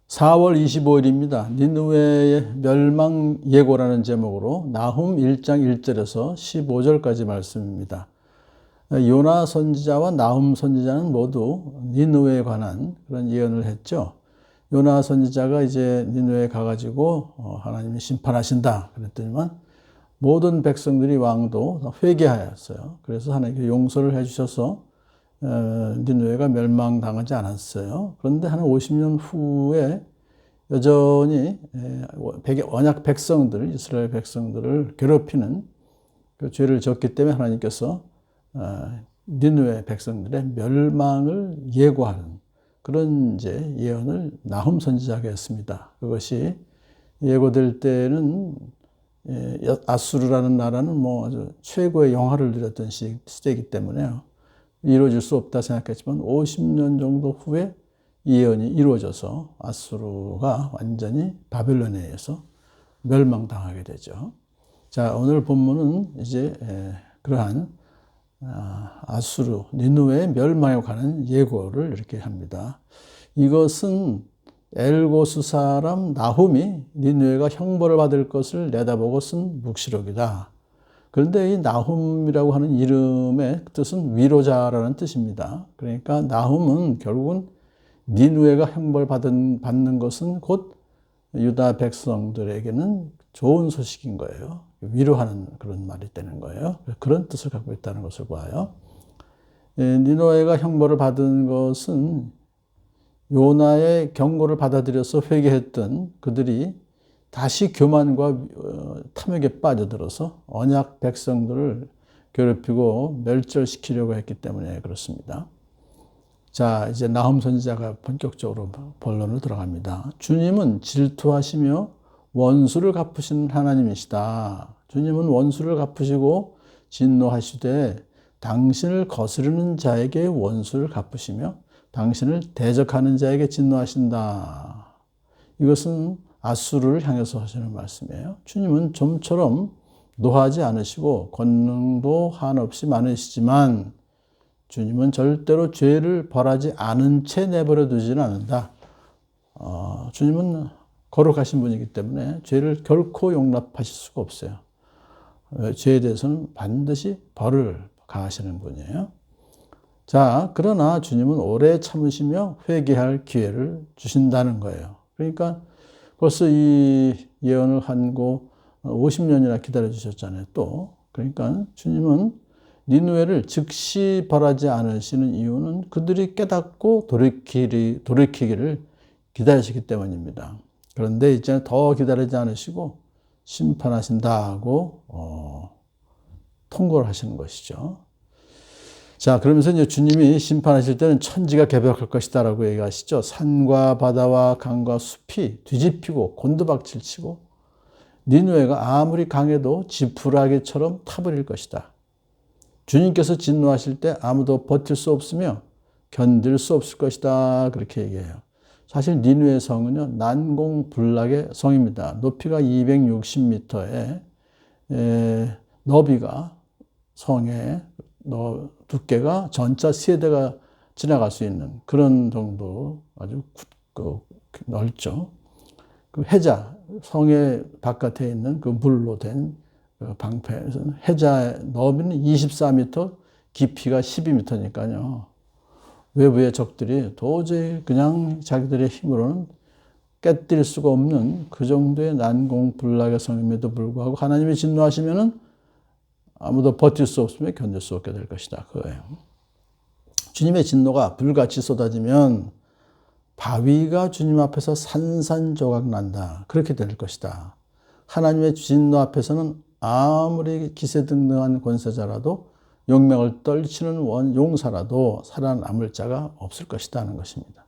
4월 25일입니다. 니느웨의 멸망 예고라는 제목으로 나훔 1장 1절에서 15절까지 말씀입니다. 요나 선지자와 나훔 선지자는 모두 니느웨에 관한 그런 예언을 했죠. 요나 선지자가 이제 니느웨에 가가지고 하나님이 심판하신다 그랬더니만 모든 백성들이 왕도 회개하였어요. 그래서 하나님께 용서를 해주셔서 니느웨가 멸망당하지 않았어요. 그런데 한 50년 후에 여전히 언약 백성들, 이스라엘 백성들을 괴롭히는 그 죄를 졌기 때문에 하나님께서 니느웨 백성들의 멸망을 예고하는 그런 이제 예언을 나훔 선지자가 했습니다. 그것이 예고될 때는 아수르라는 나라는 뭐 아주 최고의 영화를 누렸던 시대이기 때문에요. 이루어질 수 없다 생각했지만 50년 정도 후에 이 예언이 이루어져서 아수르가 완전히 바벨론에 의해서 멸망당하게 되죠. 자, 오늘 본문은 이제 그러한 아수르, 니느웨의 멸망에 관한 예고를 이렇게 합니다. 이것은 엘고스 사람 나훔이 니느웨가 형벌을 받을 것을 내다보고 쓴 묵시록이다. 그런데 이 나훔이라고 하는 이름의 뜻은 위로자라는 뜻입니다. 그러니까 나훔은 결국은 니느웨가 형벌받는 것은 곧 유다 백성들에게는 좋은 소식인 거예요. 위로하는 그런 말이 되는 거예요. 그런 뜻을 갖고 있다는 것을 봐요. 니느웨가 형벌을 받은 것은 요나의 경고를 받아들여서 회개했던 그들이 다시 교만과 탐욕에 빠져들어서 언약 백성들을 괴롭히고 멸절시키려고 했기 때문에 그렇습니다. 자, 이제 나훔 선지자가 본격적으로 본론으로 들어갑니다. 주님은 질투하시며 원수를 갚으시는 하나님이시다. 주님은 원수를 갚으시고 진노하시되 당신을 거스르는 자에게 원수를 갚으시며 당신을 대적하는 자에게 진노하신다. 이것은 아수르를 향해서 하시는 말씀이에요. 주님은 좀처럼 노하지 않으시고 권능도 한없이 많으시지만 주님은 절대로 죄를 벌하지 않은 채 내버려 두지는 않는다. 주님은 거룩하신 분이기 때문에 죄를 결코 용납하실 수가 없어요. 죄에 대해서는 반드시 벌을 가하시는 분이에요. 자, 그러나 주님은 오래 참으시며 회개할 기회를 주신다는 거예요. 그러니까 벌써 이 예언을 한고 50년이나 기다려 주셨잖아요. 또 그러니까 주님은 니느웨를 즉시 벌하지 않으시는 이유는 그들이 깨닫고 돌이키기를 기다리시기 때문입니다. 그런데 이제 더 기다리지 않으시고 심판하신다고 통고를 하시는 것이죠. 자, 그러면서 이제 주님이 심판하실 때는 천지가 개벽할 것이다라고 얘기하시죠. 산과 바다와 강과 숲이 뒤집히고 곤두박질 치고 니느웨가 아무리 강해도 지푸라기처럼 타버릴 것이다. 주님께서 진노하실 때 아무도 버틸 수 없으며 견딜 수 없을 것이다. 그렇게 얘기해요. 사실 니느웨 성은요, 난공불락의 성입니다. 높이가 260m에 너비가 성의 두께가 전차 3대가 지나갈 수 있는 그런 정도 아주 넓죠. 그 해자, 성의 바깥에 있는 그 물로 된 방패에서는 해자의 너비는 24m, 깊이가 12m니까요. 외부의 적들이 도저히 그냥 자기들의 힘으로는 깨뜨릴 수가 없는 그 정도의 난공불락의 성임에도 불구하고 하나님이 진노하시면은 아무도 버틸 수 없으며 견딜 수 없게 될 것이다. 그거예요. 주님의 진노가 불같이 쏟아지면 바위가 주님 앞에서 산산조각 난다. 그렇게 될 것이다. 하나님의 진노 앞에서는 아무리 기세등등한 권세자라도 용맹을 떨치는 용사라도 살아남을 자가 없을 것이다 하는 것입니다.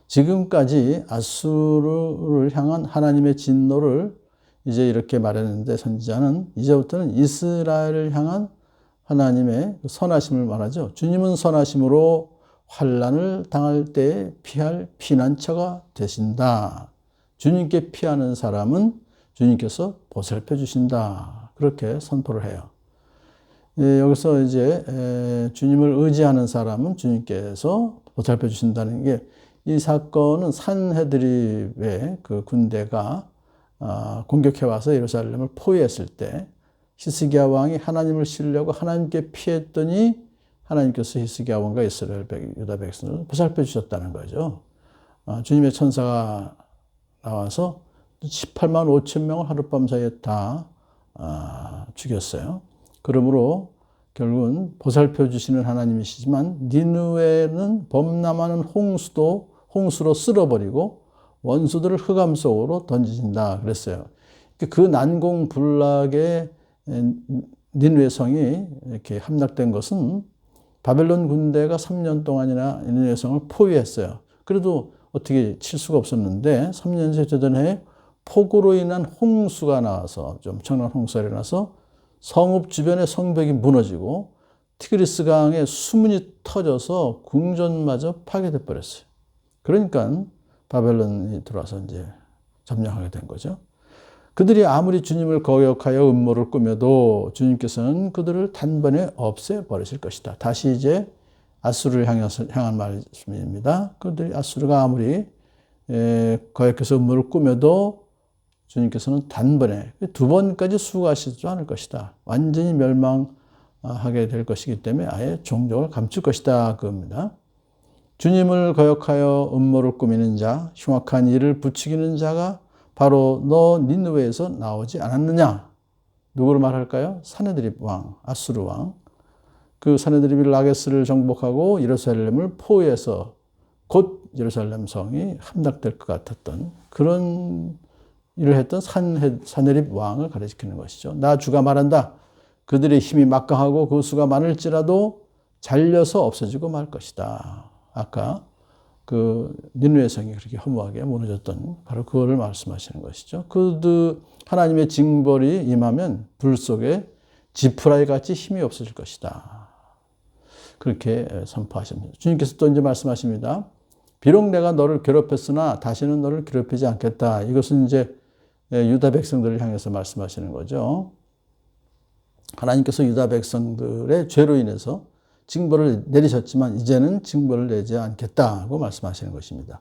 지금까지 아수르를 향한 하나님의 진노를 이제 이렇게 말했는데 선지자는 이제부터는 이스라엘을 향한 하나님의 선하심을 말하죠. 주님은 선하심으로 환난을 당할 때 피할 피난처가 되신다. 주님께 피하는 사람은 주님께서 보살펴 주신다. 그렇게 선포를 해요. 여기서 이제 주님을 의지하는 사람은 주님께서 보살펴 주신다는 게 이 사건은 산헤드립의 그 군대가 공격해와서 예루살렘을 포위했을 때 히스기야 왕이 하나님을 신뢰하고 하나님께 피했더니 하나님께서 히스기야 왕과 이스라엘 유다 백성을 보살펴 주셨다는 거죠. 주님의 천사가 나와서 18만 5천 명을 하룻밤 사이에 다 죽였어요. 그러므로 결국은 보살펴 주시는 하나님이시지만 니느웨는 범람하는 홍수로 쓸어버리고 원수들을 흑암 속으로 던진다 그랬어요. 그 난공불락의 니느웨 성이 이렇게 함락된 것은 바벨론 군대가 3년 동안이나 니느웨 성을 포위했어요. 그래도 어떻게 칠 수가 없었는데 3년째 되던 해에 폭우로 인한 홍수가 나와서 좀 엄청난 홍수가 일어나서 성읍 주변의 성벽이 무너지고 티그리스 강에 수문이 터져서 궁전마저 파괴돼 버렸어요. 그러니까 바벨론이 들어와서 이제 점령하게 된 거죠. 그들이 아무리 주님을 거역하여 음모를 꾸며도 주님께서는 그들을 단번에 없애버리실 것이다. 다시 이제 아수르를 향한 말씀입니다. 그들이 아수르가 아무리 거역해서 음모를 꾸며도 주님께서는 단번에 2번까지 수고하시지 않을 것이다. 완전히 멸망하게 될 것이기 때문에 아예 종족을 감출 것이다. 그겁니다. 주님을 거역하여 음모를 꾸미는 자, 흉악한 일을 부추기는 자가 바로 너 니느웨에서 나오지 않았느냐? 누구를 말할까요? 산헤드립 왕, 아수르 왕. 그 산헤드립이 라게스를 정복하고 예루살렘을 포위해서 곧 예루살렘 성이 함락될 것 같았던 그런 일을 했던 산헤립 왕을 가리키는 것이죠. 나 주가 말한다. 그들의 힘이 막강하고 그 수가 많을지라도 잘려서 없어지고 말 것이다. 아까 그 니느웨 성이 그렇게 허무하게 무너졌던 바로 그거를 말씀하시는 것이죠. 하나님의 징벌이 임하면 불 속에 지푸라기 같이 힘이 없어질 것이다. 그렇게 선포하십니다. 주님께서 또 이제 말씀하십니다. 비록 내가 너를 괴롭혔으나 다시는 너를 괴롭히지 않겠다. 이것은 이제 유다 백성들을 향해서 말씀하시는 거죠. 하나님께서 유다 백성들의 죄로 인해서 징벌을 내리셨지만 이제는 징벌을 내지 않겠다고 말씀하시는 것입니다.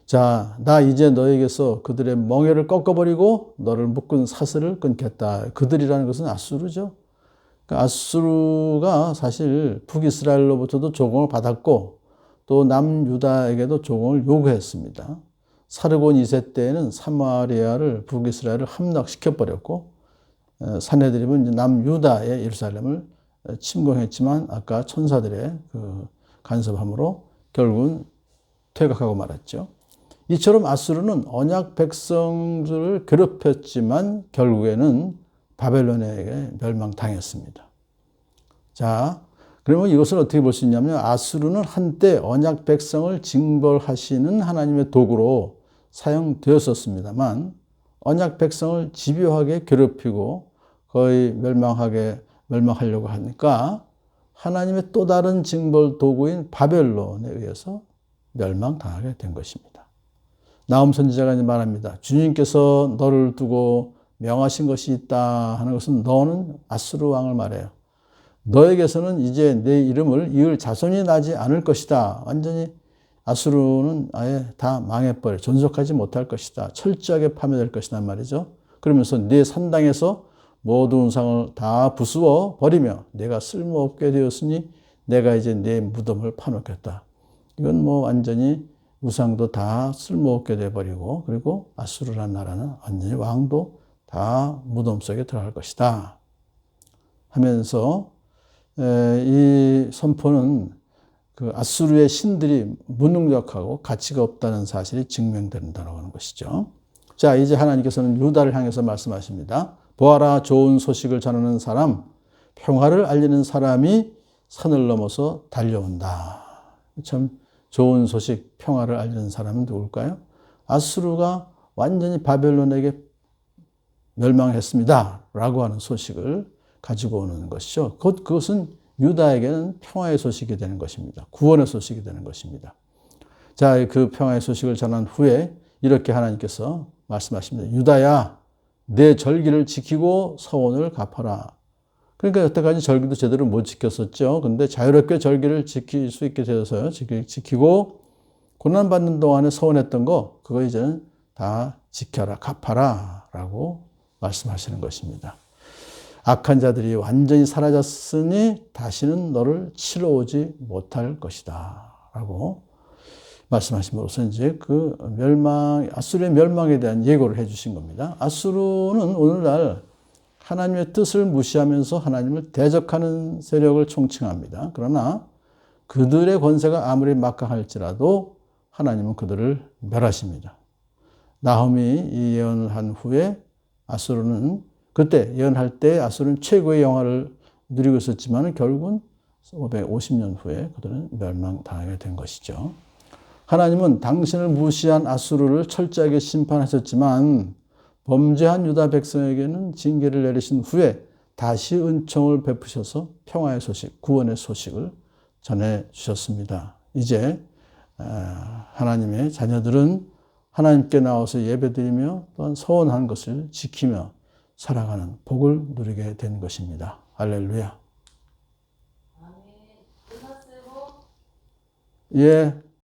자, 나 이제 너에게서 그들의 멍에를 꺾어버리고 너를 묶은 사슬을 끊겠다. 그들이라는 것은 아수르죠. 그러니까 아수르가 사실 북이스라엘로부터도 조공을 받았고 또 남유다에게도 조공을 요구했습니다. 사르곤 2세 때에는 사마리아를 북이스라엘을 함락시켜버렸고 산헤드립은 남유다의 예루살렘을 침공했지만 아까 천사들의 그 간섭함으로 결국은 퇴각하고 말았죠. 이처럼 아수르는 언약 백성들을 괴롭혔지만 결국에는 바벨론에게 멸망당했습니다. 자, 그러면 이것을 어떻게 볼 수 있냐면 아수르는 한때 언약 백성을 징벌하시는 하나님의 도구로 사용되었었습니다만 언약 백성을 집요하게 괴롭히고 거의 멸망하려고 하니까 하나님의 또 다른 징벌 도구인 바벨론에 의해서 멸망당하게 된 것입니다. 나훔 선지자가 말합니다. 주님께서 너를 두고 명하신 것이 있다 하는 것은 너는 아수르 왕을 말해요. 너에게서는 이제 내 이름을 이을 자손이 나지 않을 것이다. 완전히 아수르는 아예 다 망해버려. 존속하지 못할 것이다. 철저하게 파멸될 것이란 말이죠. 그러면서 네 산당에서 모든 우상을 다 부수어 버리며 내가 쓸모없게 되었으니 내가 이제 내 무덤을 파놓겠다. 이건 뭐 완전히 우상도 다 쓸모없게 돼버리고 그리고 아수르라는 나라는 완전히 왕도 다 무덤 속에 들어갈 것이다. 하면서 이 선포는 그 아수르의 신들이 무능력하고 가치가 없다는 사실이 증명된다고 하는 것이죠. 자, 이제 하나님께서는 유다를 향해서 말씀하십니다. 보아라, 좋은 소식을 전하는 사람, 평화를 알리는 사람이 산을 넘어서 달려온다. 참 좋은 소식, 평화를 알리는 사람은 누굴까요? 아수르가 완전히 바벨론에게 멸망했습니다. 라고 하는 소식을 가지고 오는 것이죠. 그것은 유다에게는 평화의 소식이 되는 것입니다. 구원의 소식이 되는 것입니다. 자, 그 평화의 소식을 전한 후에 이렇게 하나님께서 말씀하십니다. 유다야, 내 절기를 지키고 서원을 갚아라. 그러니까 여태까지 절기도 제대로 못 지켰었죠. 근데 자유롭게 절기를 지킬 수 있게 되어서요. 지키고 고난받는 동안에 서원했던 거, 그거 이제는 다 지켜라, 갚아라 라고 말씀하시는 것입니다. 악한 자들이 완전히 사라졌으니 다시는 너를 치러 오지 못할 것이다 라고 말씀하심으로써 이제 그 아수르의 멸망에 대한 예고를 해 주신 겁니다. 아수르는 오늘날 하나님의 뜻을 무시하면서 하나님을 대적하는 세력을 총칭합니다. 그러나 그들의 권세가 아무리 막강할지라도 하나님은 그들을 멸하십니다. 나홈이 이 예언을 한 후에 아수르는 그때 예언할 때 아수르는 최고의 영화를 누리고 있었지만 결국은 550년 후에 그들은 멸망당하게 된 것이죠. 하나님은 당신을 무시한 아수르를 철저하게 심판하셨지만 범죄한 유다 백성에게는 징계를 내리신 후에 다시 은총을 베푸셔서 평화의 소식, 구원의 소식을 전해주셨습니다. 이제 하나님의 자녀들은 하나님께 나와서 예배드리며 또한 서원한 것을 지키며 살아가는 복을 누리게 된 것입니다. 할렐루야. 예.